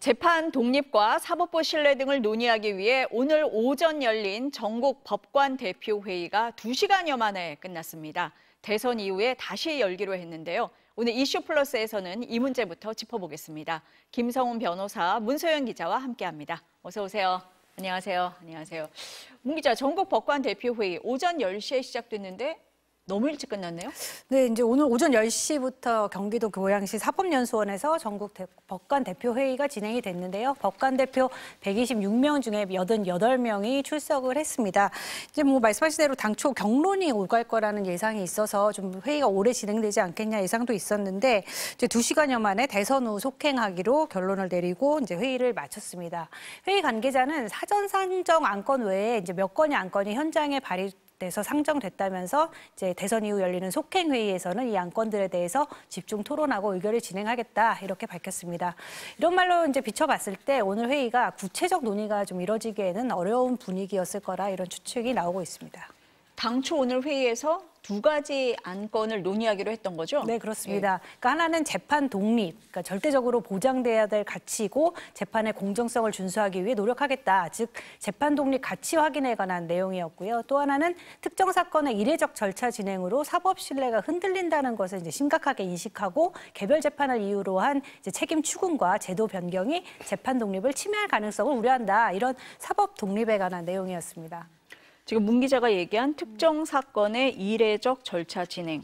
재판 독립과 사법부 신뢰 등을 논의하기 위해 오늘 오전 열린 전국 법관 대표 회의가 2시간여 만에 끝났습니다. 대선 이후에 다시 열기로 했는데요. 오늘 이슈플러스에서는 이 문제부터 짚어보겠습니다. 김성훈 변호사, 문소연 기자와 함께합니다. 어서 오세요. 안녕하세요. 안녕하세요. 문 기자, 전국 법관 대표 회의 오전 10시에 시작됐는데 너무 일찍 끝났네요? 네, 이제 오늘 오전 10시부터 경기도 고양시 사법연수원에서 전국 법관 대표 회의가 진행이 됐는데요. 법관 대표 126명 중에 88명이 출석을 했습니다. 이제 말씀하신 대로 당초 경론이 오갈 거라는 예상이 있어서 좀 회의가 오래 진행되지 않겠냐 예상도 있었는데 이제 2시간여 만에 대선 후 속행하기로 결론을 내리고 이제 회의를 마쳤습니다. 회의 관계자는 사전 상정 안건 외에 이제 몇 건의 안건이 현장에 발의돼서 상정됐다면서 이제 대선 이후 열리는 속행 회의에서는 이 안건들에 대해서 집중 토론하고 의결을 진행하겠다 이렇게 밝혔습니다. 이런 말로 이제 비춰봤을 때 오늘 회의가 구체적 논의가 좀 이뤄지기에는 어려운 분위기였을 거라 이런 추측이 나오고 있습니다. 당초 오늘 회의에서 2가지 안건을 논의하기로 했던 거죠? 네, 그렇습니다. 그러니까 하나는 재판 독립, 그러니까 절대적으로 보장돼야 될 가치이고 재판의 공정성을 준수하기 위해 노력하겠다. 즉, 재판 독립 가치 확인에 관한 내용이었고요. 또 하나는 특정 사건의 이례적 절차 진행으로 사법 신뢰가 흔들린다는 것을 이제 심각하게 인식하고 개별 재판을 이유로 한 이제 책임 추궁과 제도 변경이 재판 독립을 침해할 가능성을 우려한다. 이런 사법 독립에 관한 내용이었습니다. 지금 문 기자가 얘기한 특정 사건의 이례적 절차 진행.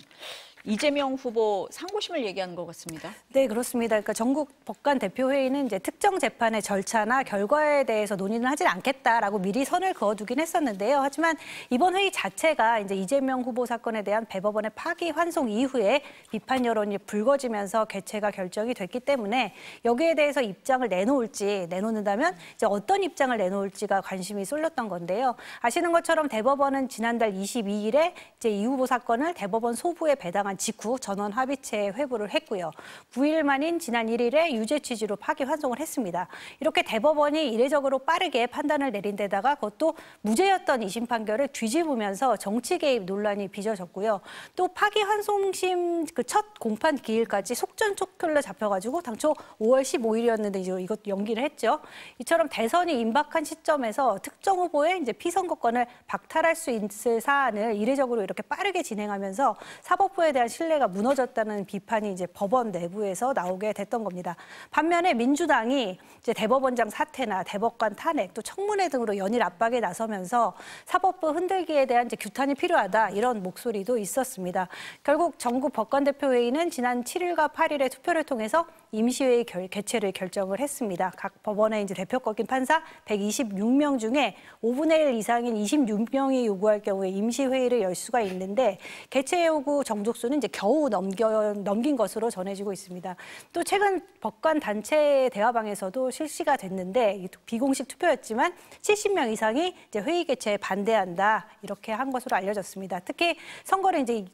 이재명 후보 상고심을 얘기하는 것 같습니다. 네, 그렇습니다. 그러니까 전국 법관 대표회의는 이제 특정 재판의 절차나 결과에 대해서 논의는 하지 않겠다라고 미리 선을 그어두긴 했었는데요. 하지만 이번 회의 자체가 이제 이재명 후보 사건에 대한 대법원의 파기환송 이후에 비판 여론이 불거지면서 개최가 결정이 됐기 때문에 여기에 대해서 입장을 내놓는다면 이제 어떤 입장을 내놓을지가 관심이 쏠렸던 건데요. 아시는 것처럼 대법원은 지난달 22일에 이제 이 후보 사건을 대법원 소부에 배당한 직후 전원 합의체에 회부를 했고요. 9일 만인 지난 1일에 유죄 취지로 파기환송을 했습니다. 이렇게 대법원이 이례적으로 빠르게 판단을 내린 데다가 그것도 무죄였던 2심 판결을 뒤집으면서 정치 개입 논란이 빚어졌고요. 또 파기환송심 그 첫 공판 기일까지 속전속결로 잡혀가지고 당초 5월 15일이었는데 이제 이것 연기를 했죠. 이처럼 대선이 임박한 시점에서 특정 후보의 이제 피선거권을 박탈할 수 있을 사안을 이례적으로 이렇게 빠르게 진행하면서 사법부에 대한 신뢰가 무너졌다는 비판이 이제 법원 내부에서 나오게 됐던 겁니다. 반면에 민주당이 이제 대법원장 사퇴나 대법관 탄핵 또 청문회 등으로 연일 압박에 나서면서 사법부 흔들기에 대한 이제 규탄이 필요하다 이런 목소리도 있었습니다. 결국 전국 법관대표회의는 지난 7일과 8일에 투표를 통해서 임시회의 개최를 결정을 했습니다. 각 법원의 이제 대표격인 판사 126명 중에 5분의 1 이상인 26명이 요구할 경우에 임시회의를 열 수가 있는데 개최 요구 정족수는 이제 겨우 넘긴 것으로 전해지고 있습니다. 또 최근 법관 단체 대화방에서도 실시가 됐는데 비공식 투표였지만 70명 이상이 이제 회의 개최에 반대한다 이렇게 한 것으로 알려졌습니다. 특히 선거를 이제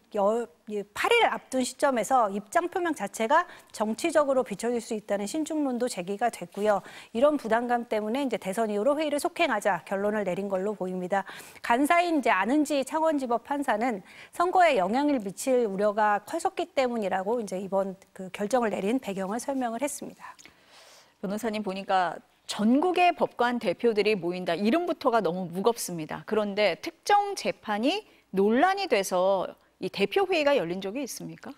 8일 앞둔 시점에서 입장 표명 자체가 정치적으로 비춰질 수 있다는 신중론도 제기가 됐고요. 이런 부담감 때문에 이제 대선 이후로 회의를 속행하자 결론을 내린 걸로 보입니다. 간사인 이제 안은지 창원지법 판사는 선거에 영향을 미칠 우려가 커졌기 때문이라고 이제 이번 그 결정을 내린 배경을 설명을 했습니다. 변호사님 보니까 전국의 법관 대표들이 모인다. 이름부터가 너무 무겁습니다. 그런데 특정 재판이 논란이 돼서 이 대표회의가 열린 적이 있습니까?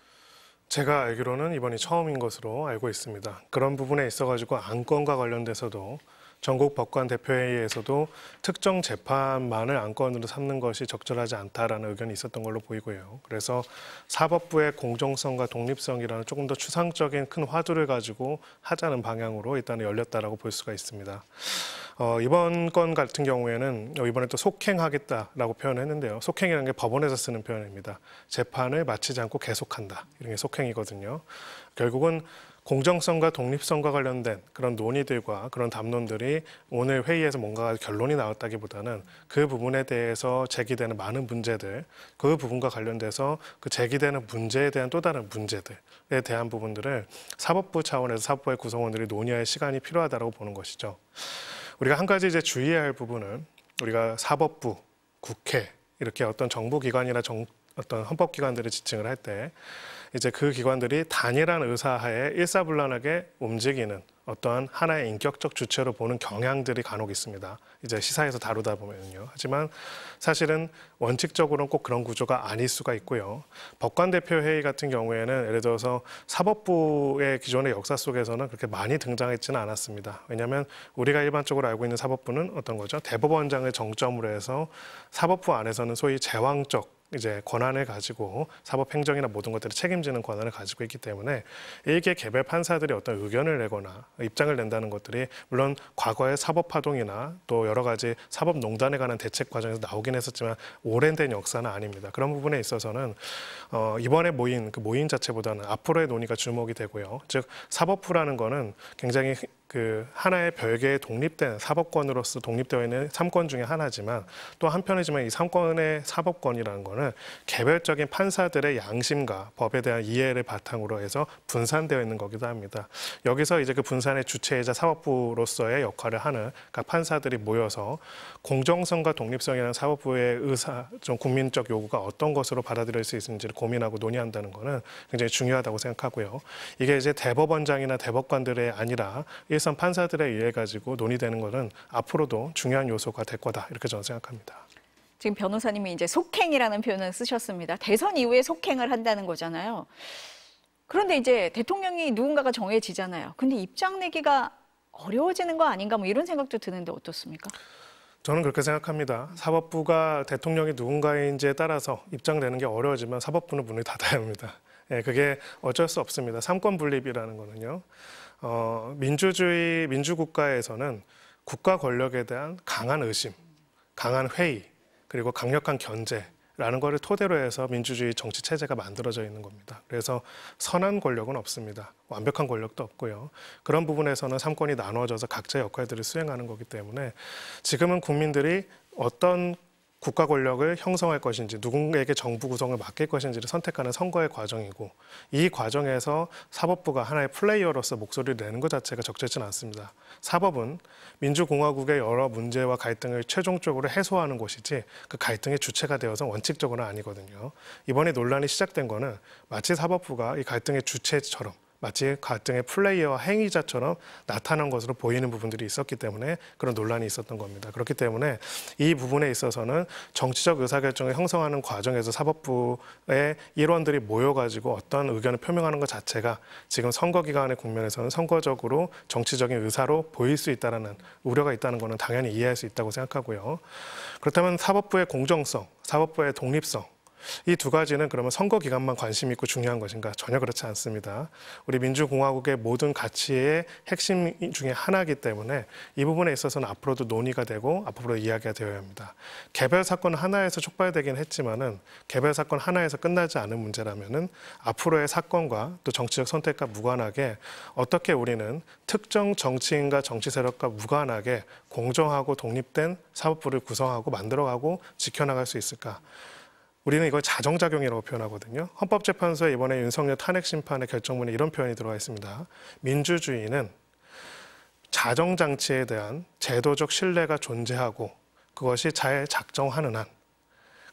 제가 알기로는 이번이 처음인 것으로 알고 있습니다. 그런 부분에 있어가지고 안건과 관련돼서도 전국 법관 대표회의에서도 특정 재판만을 안건으로 삼는 것이 적절하지 않다라는 의견이 있었던 걸로 보이고요. 그래서 사법부의 공정성과 독립성이라는 조금 더 추상적인 큰 화두를 가지고 하자는 방향으로 일단 열렸다라고 볼 수가 있습니다. 이번 건 같은 경우에는 이번에 또 속행하겠다라고 표현했는데요. 속행이라는 게 법원에서 쓰는 표현입니다. 재판을 마치지 않고 계속한다. 이런 게 속행이거든요. 결국은 공정성과 독립성과 관련된 그런 논의들과 그런 담론들이 오늘 회의에서 뭔가 결론이 나왔다기보다는 그 부분에 대해서 제기되는 많은 문제들, 그 부분과 관련돼서 그 제기되는 문제에 대한 또 다른 문제들에 대한 부분들을 사법부 차원에서 사법부의 구성원들이 논의할 시간이 필요하다고 보는 것이죠. 우리가 한 가지 이제 주의해야 할 부분은 우리가 사법부, 국회 이렇게 어떤 정부기관이나 어떤 헌법기관들을 지칭을 할 때 이제 그 기관들이 단일한 의사하에 일사불란하게 움직이는 어떠한 하나의 인격적 주체로 보는 경향들이 간혹 있습니다. 이제 시사에서 다루다 보면요. 하지만 사실은 원칙적으로는 꼭 그런 구조가 아닐 수가 있고요. 법관대표회의 같은 경우에는 예를 들어서 사법부의 기존의 역사 속에서는 그렇게 많이 등장했지는 않았습니다. 왜냐하면 우리가 일반적으로 알고 있는 사법부는 어떤 거죠? 대법원장을 정점으로 해서 사법부 안에서는 소위 제왕적 이제 권한을 가지고 사법 행정이나 모든 것들을 책임지는 권한을 가지고 있기 때문에 일개 개별 판사들이 어떤 의견을 내거나 입장을 낸다는 것들이 물론 과거의 사법파동이나 또 여러 가지 사법농단에 관한 대책 과정에서 나오긴 했었지만 오랜된 역사는 아닙니다. 그런 부분에 있어서는 이번에 모인 그 모임 자체보다는 앞으로의 논의가 주목이 되고요. 즉 사법부라는 거는 굉장히 그 하나의 별개의 독립된 사법권으로서 독립되어 있는 3권 중에 하나지만 또 한편이지만 이 3권의 사법권이라는 거는 개별적인 판사들의 양심과 법에 대한 이해를 바탕으로 해서 분산되어 있는 거기도 합니다. 여기서 이제 그 분산의 주체이자 사법부로서의 역할을 하는 각 판사들이 모여서 공정성과 독립성이라는 사법부의 의사, 좀 국민적 요구가 어떤 것으로 받아들일 수 있는지를 고민하고 논의한다는 거는 굉장히 중요하다고 생각하고요. 이게 이제 대법원장이나 대법관들이 아니라 일선 판사들에 의해 가지고 논의되는 것은 앞으로도 중요한 요소가 될 거다 이렇게 저는 생각합니다. 지금 변호사님이 이제 속행이라는 표현을 쓰셨습니다. 대선 이후에 속행을 한다는 거잖아요. 그런데 이제 대통령이 누군가가 정해지잖아요. 근데 입장 내기가 어려워지는 거 아닌가 뭐 이런 생각도 드는데 어떻습니까? 저는 그렇게 생각합니다. 사법부가 대통령이 누군가인지에 따라서 입장 내는 게 어려워지면 사법부는 문을 닫아야 합니다. 예, 그게 어쩔 수 없습니다. 삼권 분립이라는 거는요. 민주주의, 민주국가에서는 국가 권력에 대한 강한 의심, 강한 회의, 그리고 강력한 견제라는 거를 토대로 해서 민주주의 정치 체제가 만들어져 있는 겁니다. 그래서 선한 권력은 없습니다. 완벽한 권력도 없고요. 그런 부분에서는 삼권이 나누어져서 각자의 역할들을 수행하는 거기 때문에 지금은 국민들이 어떤 국가 권력을 형성할 것인지 누군가에게 정부 구성을 맡길 것인지를 선택하는 선거의 과정이고 이 과정에서 사법부가 하나의 플레이어로서 목소리를 내는 것 자체가 적절치는 않습니다. 사법은 민주공화국의 여러 문제와 갈등을 최종적으로 해소하는 곳이지 그 갈등의 주체가 되어서 원칙적으로는 아니거든요. 이번에 논란이 시작된 거는 마치 사법부가 이 갈등의 주체처럼 마치 갈등의 플레이어와 행위자처럼 나타난 것으로 보이는 부분들이 있었기 때문에 그런 논란이 있었던 겁니다. 그렇기 때문에 이 부분에 있어서는 정치적 의사결정을 형성하는 과정에서 사법부의 일원들이 모여가지고 어떤 의견을 표명하는 것 자체가 지금 선거 기간의 국면에서는 선거적으로 정치적인 의사로 보일 수 있다는 우려가 있다는 것은 당연히 이해할 수 있다고 생각하고요. 그렇다면 사법부의 공정성, 사법부의 독립성, 이 두 가지는 그러면 선거 기간만 관심 있고 중요한 것인가? 전혀 그렇지 않습니다. 우리 민주공화국의 모든 가치의 핵심 중에 하나이기 때문에 이 부분에 있어서는 앞으로도 논의가 되고 앞으로 이야기가 되어야 합니다. 개별 사건 하나에서 촉발되긴 했지만은 개별 사건 하나에서 끝나지 않은 문제라면은 앞으로의 사건과 또 정치적 선택과 무관하게 어떻게 우리는 특정 정치인과 정치 세력과 무관하게 공정하고 독립된 사법부를 구성하고 만들어가고 지켜나갈 수 있을까? 우리는 이걸 자정작용이라고 표현하거든요. 헌법재판소에 이번에 윤석열 탄핵 심판의 결정문에 이런 표현이 들어가 있습니다. 민주주의는 자정장치에 대한 제도적 신뢰가 존재하고 그것이 잘 작정하는 한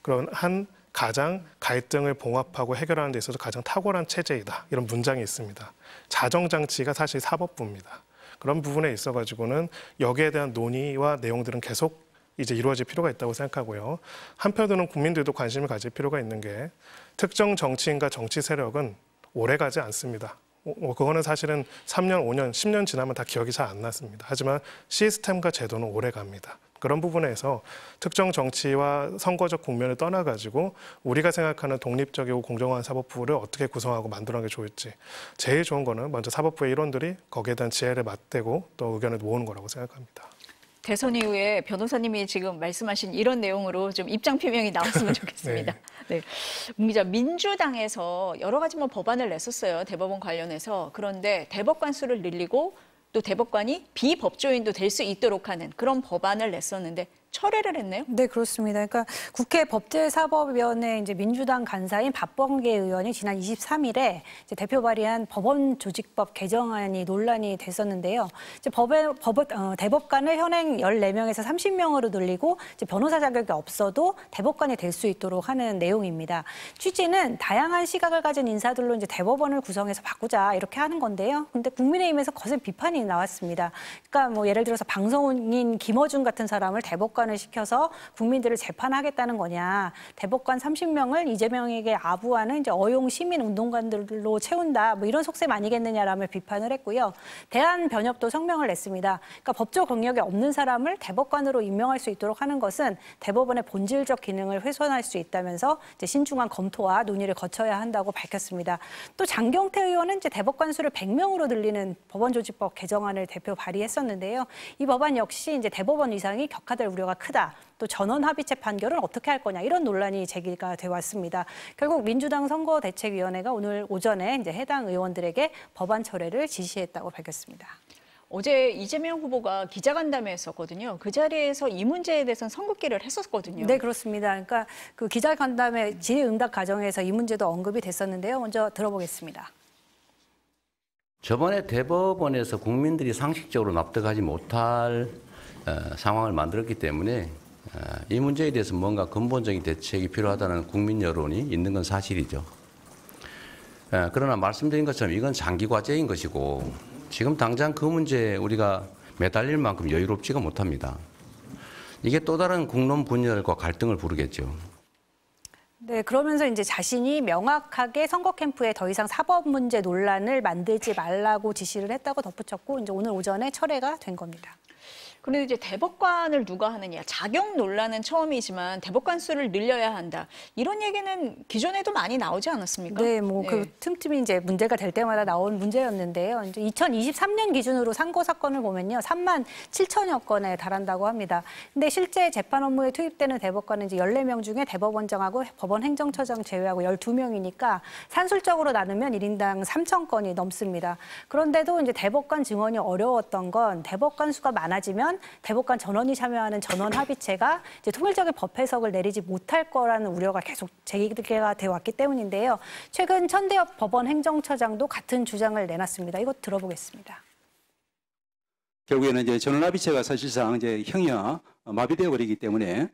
그런 한 가장 갈등을 봉합하고 해결하는 데 있어서 가장 탁월한 체제이다. 이런 문장이 있습니다. 자정장치가 사실 사법부입니다. 그런 부분에 있어가지고는 여기에 대한 논의와 내용들은 계속 이제 이루어질 필요가 있다고 생각하고요. 한편으로는 국민들도 관심을 가질 필요가 있는 게 특정 정치인과 정치 세력은 오래가지 않습니다. 그거는 사실은 3년, 5년, 10년 지나면 다 기억이 잘 안 났습니다. 하지만 시스템과 제도는 오래갑니다. 그런 부분에서 특정 정치와 선거적 국면을 떠나가지고 우리가 생각하는 독립적이고 공정한 사법부를 어떻게 구성하고 만들어가는 게 좋을지 제일 좋은 거는 먼저 사법부의 일원들이 거기에 대한 지혜를 맞대고 또 의견을 모으는 거라고 생각합니다. 대선 이후에 변호사님이 지금 말씀하신 이런 내용으로 좀 입장 표명이 나왔으면 좋겠습니다. 네. 문 기자, 민주당에서 여러 가지 법안을 냈었어요. 대법원 관련해서. 그런데 대법관 수를 늘리고 또 대법관이 비법조인도 될 수 있도록 하는 그런 법안을 냈었는데 철회를 했네요. 네, 그렇습니다. 그러니까 국회 법제사법위원회 이제 민주당 간사인 박범계 의원이 지난 23일에 이제 대표 발의한 법원 조직법 개정안이 논란이 됐었는데요. 이제 대법관을 현행 14명에서 30명으로 늘리고 이제 변호사 자격이 없어도 대법관이 될 수 있도록 하는 내용입니다. 취지는 다양한 시각을 가진 인사들로 이제 대법원을 구성해서 바꾸자 이렇게 하는 건데요. 근데 국민의힘에서 거센 비판이 나왔습니다. 그러니까 뭐 예를 들어서 방송인 김어준 같은 사람을 대법관을 시켜서 국민들을 재판하겠다는 거냐. 대법관 30명을 이재명에게 아부하는 이제 어용 시민 운동가들로 채운다. 뭐 이런 속셈 아니겠느냐라며 비판을 했고요. 대한변협도 성명을 냈습니다. 그러니까 법조 경력이 없는 사람을 대법관으로 임명할 수 있도록 하는 것은 대법원의 본질적 기능을 훼손할 수 있다면서 이제 신중한 검토와 논의를 거쳐야 한다고 밝혔습니다. 또 장경태 의원은 이제 대법관 수를 100명으로 늘리는 법원조직법 개정안을 대표 발의했었는데요. 이 법안 역시 이제 대법원 위상이 격화될 우려가 크다. 또 전원 합의체 판결은 어떻게 할 거냐 이런 논란이 제기가 돼 왔습니다. 결국 민주당 선거대책위원회가 오늘 오전에 이제 해당 의원들에게 법안 철회를 지시했다고 밝혔습니다. 어제 이재명 후보가 기자간담회 했었거든요. 그 자리에서 이 문제에 대해서는 선긋기를 했었거든요. 네, 그렇습니다. 그러니까 그 기자간담회 질의응답 과정에서 이 문제도 언급이 됐었는데요. 먼저 들어보겠습니다. 저번에 대법원에서 국민들이 상식적으로 납득하지 못할 상황을 만들었기 때문에 이 문제에 대해서 뭔가 근본적인 대책이 필요하다는 국민 여론이 있는 건 사실이죠. 그러나 말씀드린 것처럼 이건 장기 과제인 것이고 지금 당장 그 문제에 우리가 매달릴 만큼 여유롭지가 못합니다. 이게 또 다른 국론 분열과 갈등을 부르겠죠. 네, 그러면서 이제 자신이 명확하게 선거 캠프에 더 이상 사법 문제 논란을 만들지 말라고 지시를 했다고 덧붙였고 이제 오늘 오전에 철회가 된 겁니다. 그런데 이제 대법관을 누가 하느냐, 자격 논란은 처음이지만 대법관 수를 늘려야 한다. 이런 얘기는 기존에도 많이 나오지 않았습니까? 네, 뭐 그 틈틈이 이제 문제가 될 때마다 나온 문제였는데요. 이제 2023년 기준으로 상고 사건을 보면요, 3만 7천여 건에 달한다고 합니다. 근데 실제 재판 업무에 투입되는 대법관은 이제 14명 중에 대법원장하고 법원 행정처장 제외하고 12명이니까 산술적으로 나누면 1인당 3천 건이 넘습니다. 그런데도 이제 대법관 증언이 어려웠던 건 대법관 수가 많아지면 대법관 전원이 참여하는 전원 합의체가 이제 통일적인 법 해석을 내리지 못할 거라는 우려가 계속 제기가 돼 왔기 때문인데요. 최근 천대엽 법원 행정처장도 같은 주장을 내놨습니다. 이것 들어보겠습니다. 결국에는 이제 전원 합의체가 사실상 이제 형이와 마비되어 버리기 때문에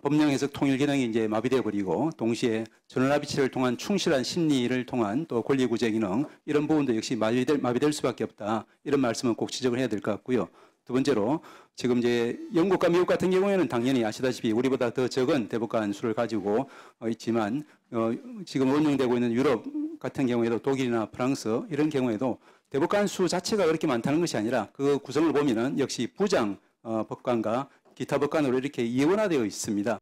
법령 해석 통일 기능이 이제 마비되어 버리고 동시에 전원 합의체를 통한 충실한 심리를 통한 또 권리 구제 기능 이런 부분도 역시 마비될 수밖에 없다. 이런 말씀은 꼭 지적을 해야 될 것 같고요. 두 번째로 지금 이제 영국과 미국 같은 경우에는 당연히 아시다시피 우리보다 더 적은 대법관 수를 가지고 있지만 지금 운영되고 있는 유럽 같은 경우에도 독일이나 프랑스 이런 경우에도 대법관 수 자체가 그렇게 많다는 것이 아니라 그 구성을 보면은 역시 부장 법관과 기타 법관으로 이렇게 이원화되어 있습니다.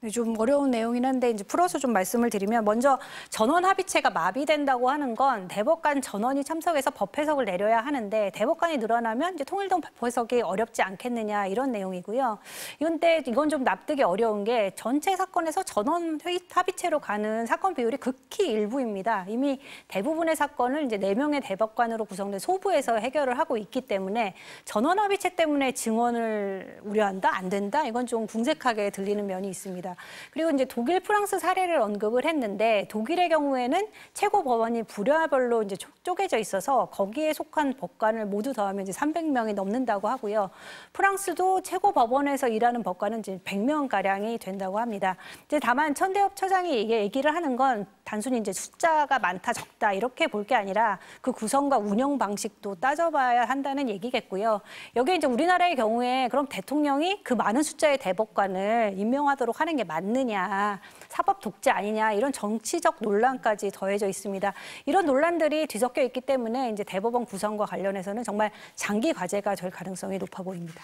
네, 좀 어려운 내용이긴 한데 이제 풀어서 좀 말씀을 드리면 먼저 전원 합의체가 마비된다고 하는 건 대법관 전원이 참석해서 법 해석을 내려야 하는데 대법관이 늘어나면 이제 통일된 법 해석이 어렵지 않겠느냐 이런 내용이고요. 그런데 이건 좀 납득이 어려운 게 전체 사건에서 전원 합의체로 가는 사건 비율이 극히 일부입니다. 이미 대부분의 사건을 이제 4명의 대법관으로 구성된 소부에서 해결을 하고 있기 때문에 전원 합의체 때문에 증언을 우려한다? 안 된다? 이건 좀 궁색하게 들리는 면이 있습니다. 그리고 이제 독일, 프랑스 사례를 언급을 했는데 독일의 경우에는 최고 법원이 부류별로 이제 쪼개져 있어서 거기에 속한 법관을 모두 더하면 이제 300명이 넘는다고 하고요. 프랑스도 최고 법원에서 일하는 법관은 이제 100명 가량이 된다고 합니다. 이제 다만 천대엽 처장이 얘기를 하는 건 단순히 이제 숫자가 많다 적다 이렇게 볼 게 아니라 그 구성과 운영 방식도 따져봐야 한다는 얘기겠고요. 여기에 이제 우리나라의 경우에 그럼 대통령이 그 많은 숫자의 대법관을 임명하도록 하는 게 맞느냐, 사법 독재 아니냐 이런 정치적 논란까지 더해져 있습니다. 이런 논란들이 뒤섞여 있기 때문에 이제 대법원 구성과 관련해서는 정말 장기 과제가 될 가능성이 높아 보입니다.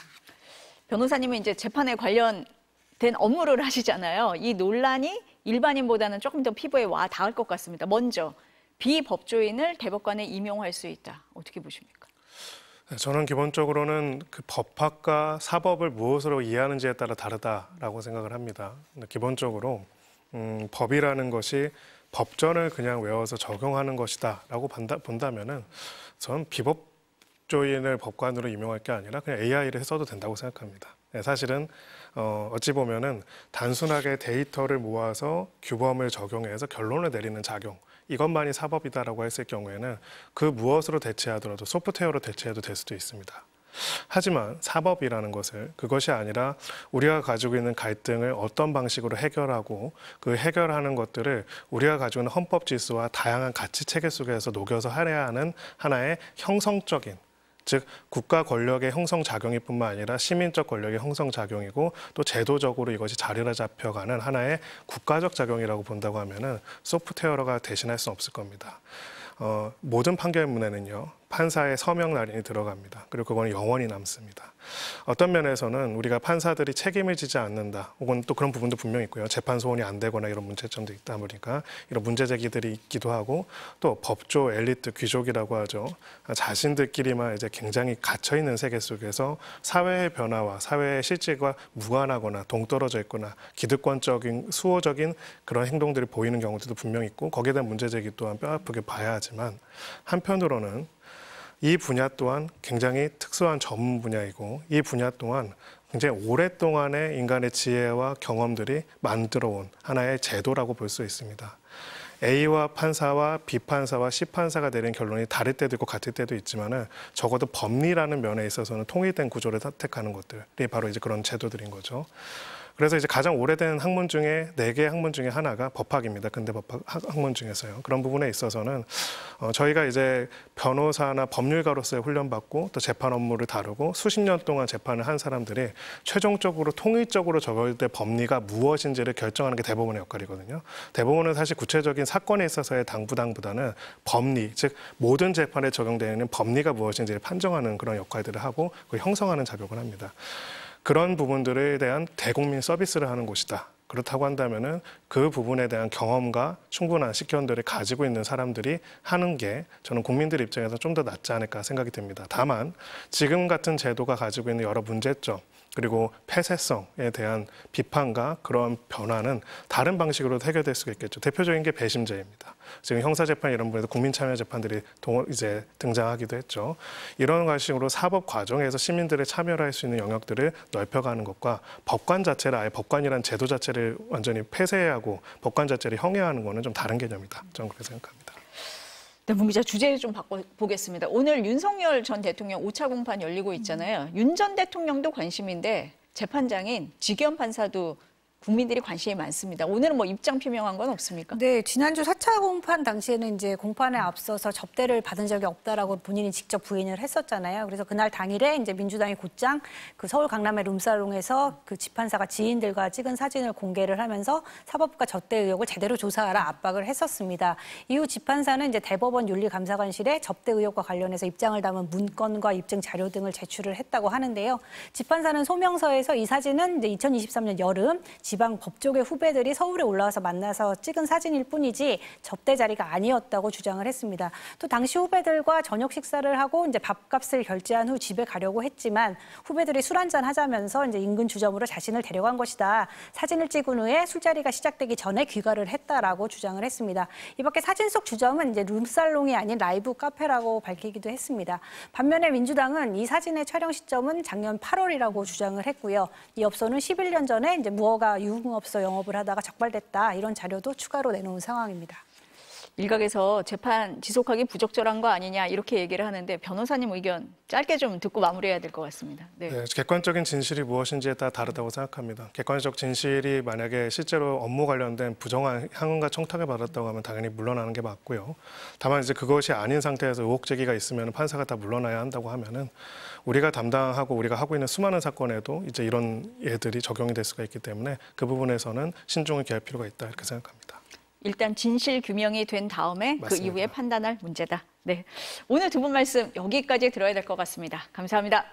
변호사님은 이제 재판에 관련된 업무를 하시잖아요. 이 논란이 일반인보다는 조금 더 피부에 와 닿을 것 같습니다. 먼저 비법조인을 대법관에 임용할 수 있다. 어떻게 보십니까? 저는 기본적으로는 그 법학과 사법을 무엇으로 이해하는지에 따라 다르다라고 생각을 합니다. 기본적으로 법이라는 것이 법전을 그냥 외워서 적용하는 것이다라고 본다면은 저는 법조인을 법관으로 임용할 게 아니라 그냥 AI를 써도 된다고 생각합니다. 네, 사실은 어찌 보면은 단순하게 데이터를 모아서 규범을 적용해서 결론을 내리는 작용, 이것만이 사법이다라고 했을 경우에는 그 무엇으로 대체하더라도 소프트웨어로 대체해도 될 수도 있습니다. 하지만 사법이라는 것을 그것이 아니라 우리가 가지고 있는 갈등을 어떤 방식으로 해결하고 그 해결하는 것들을 우리가 가지고 있는 헌법 질서와 다양한 가치 체계 속에서 녹여서 해야 하는 하나의 형성적인, 즉 국가 권력의 형성작용일 뿐만 아니라 시민적 권력의 형성작용이고 또 제도적으로 이것이 자리를 잡혀가는 하나의 국가적 작용이라고 본다고 하면은 소프트웨어가 대신할 수 없을 겁니다. 모든 판결문에는요, 판사의 서명 날인이 들어갑니다. 그리고 그건 영원히 남습니다. 어떤 면에서는 우리가 판사들이 책임을 지지 않는다, 혹은 또 그런 부분도 분명히 있고요. 재판 소원이 안 되거나 이런 문제점도 있다 보니까 이런 문제 제기들이 있기도 하고, 또 법조 엘리트 귀족이라고 하죠. 자신들끼리만 이제 굉장히 갇혀 있는 세계 속에서 사회의 변화와 사회의 실질과 무관하거나 동떨어져 있거나 기득권적인 수호적인 그런 행동들이 보이는 경우들도 분명히 있고, 거기에 대한 문제 제기 또한 뼈아프게 봐야 하지만, 한편으로는 이 분야 또한 굉장히 특수한 전문 분야이고, 이 분야 또한 굉장히 오랫동안의 인간의 지혜와 경험들이 만들어온 하나의 제도라고 볼 수 있습니다. A와 판사와 B판사와 C판사가 내린 결론이 다를 때도 있고 같을 때도 있지만은 적어도 법리라는 면에 있어서는 통일된 구조를 선택하는 것들이 바로 이제 그런 제도들인 거죠. 그래서 이제 가장 오래된 학문 중에 4개의 학문 중에 하나가 법학입니다. 근대 법학 학문 중에서요. 그런 부분에 있어서는 저희가 이제 변호사나 법률가로서의 훈련받고 또 재판 업무를 다루고 수십 년 동안 재판을 한 사람들이 최종적으로 통일적으로 적용될 법리가 무엇인지를 결정하는 게 대법원의 역할이거든요. 대법원은 사실 구체적인 사건에 있어서의 당부당보다는 법리, 즉 모든 재판에 적용되는 법리가 무엇인지를 판정하는 그런 역할들을 하고 그걸 형성하는 작업을 합니다. 그런 부분들에 대한 대국민 서비스를 하는 곳이다. 그렇다고 한다면은 그 부분에 대한 경험과 충분한 식견들을 가지고 있는 사람들이 하는 게 저는 국민들 입장에서 좀 더 낫지 않을까 생각이 듭니다. 다만 지금 같은 제도가 가지고 있는 여러 문제점, 그리고 폐쇄성에 대한 비판과 그런 변화는 다른 방식으로 해결될 수가 있겠죠. 대표적인 게 배심제입니다. 지금 형사재판 이런 부분에서 국민참여재판들이 이제 등장하기도 했죠. 이런 방식으로 사법 과정에서 시민들의 참여를 할 수 있는 영역들을 넓혀가는 것과 법관 자체를 아예 법관이라는 제도 자체를 완전히 폐쇄하고 법관 자체를 형해하는 거는 좀 다른 개념이다. 저는 그렇게 생각합니다. 네, 문 기자, 주제를 좀 바꿔보겠습니다. 오늘 윤석열 전 대통령 5차 공판 열리고 있잖아요. 윤 전 대통령도 관심인데 재판장인 지기현 판사도 국민들이 관심이 많습니다. 오늘은 뭐 입장 표명한 건 없습니까? 네, 지난주 4차 공판 당시에는 이제 공판에 앞서서 접대를 받은 적이 없다라고 본인이 직접 부인을 했었잖아요. 그래서 그날 당일에 이제 민주당이 곧장 그 서울 강남의 룸살롱에서 그 집판사가 지인들과 찍은 사진을 공개를 하면서 사법부가 접대 의혹을 제대로 조사하라 압박을 했었습니다. 이후 집판사는 이제 대법원 윤리감사관실에 접대 의혹과 관련해서 입장을 담은 문건과 입증 자료 등을 제출을 했다고 하는데요. 집판사는 소명서에서 이 사진은 이제 2023년 여름 지방 법조계 후배들이 서울에 올라와서 만나서 찍은 사진일 뿐이지 접대 자리가 아니었다고 주장을 했습니다. 또 당시 후배들과 저녁 식사를 하고 이제 밥값을 결제한 후 집에 가려고 했지만 후배들이 술 한잔 하자면서 이제 인근 주점으로 자신을 데려간 것이다. 사진을 찍은 후에 술자리가 시작되기 전에 귀가를 했다라고 주장을 했습니다. 이 밖에 사진 속 주점은 이제 룸살롱이 아닌 라이브 카페라고 밝히기도 했습니다. 반면에 민주당은 이 사진의 촬영 시점은 작년 8월이라고 주장을 했고요. 이 업소는 11년 전에 이제 무허가 유흥업소 영업을 하다가 적발됐다. 이런 자료도 추가로 내놓은 상황입니다. 일각에서 재판 지속하기 부적절한 거 아니냐 이렇게 얘기를 하는데 변호사님 의견 짧게 좀 듣고 마무리해야 될 것 같습니다. 네. 네, 객관적인 진실이 무엇인지에 따라 다르다고 생각합니다. 객관적 진실이 만약에 실제로 업무 관련된 부정한 향응과 청탁을 받았다고 하면 당연히 물러나는 게 맞고요. 다만 이제 그것이 아닌 상태에서 의혹 제기가 있으면 판사가 다 물러나야 한다고 하면은 우리가 담당하고 우리가 하고 있는 수많은 사건에도 이제 이런 예들이 적용이 될 수가 있기 때문에 그 부분에서는 신중을 기할 필요가 있다 이렇게 생각합니다. 일단 진실 규명이 된 다음에 맞습니다. 그 이후에 판단할 문제다. 네, 오늘 두 분 말씀 여기까지 들어야 될 것 같습니다. 감사합니다.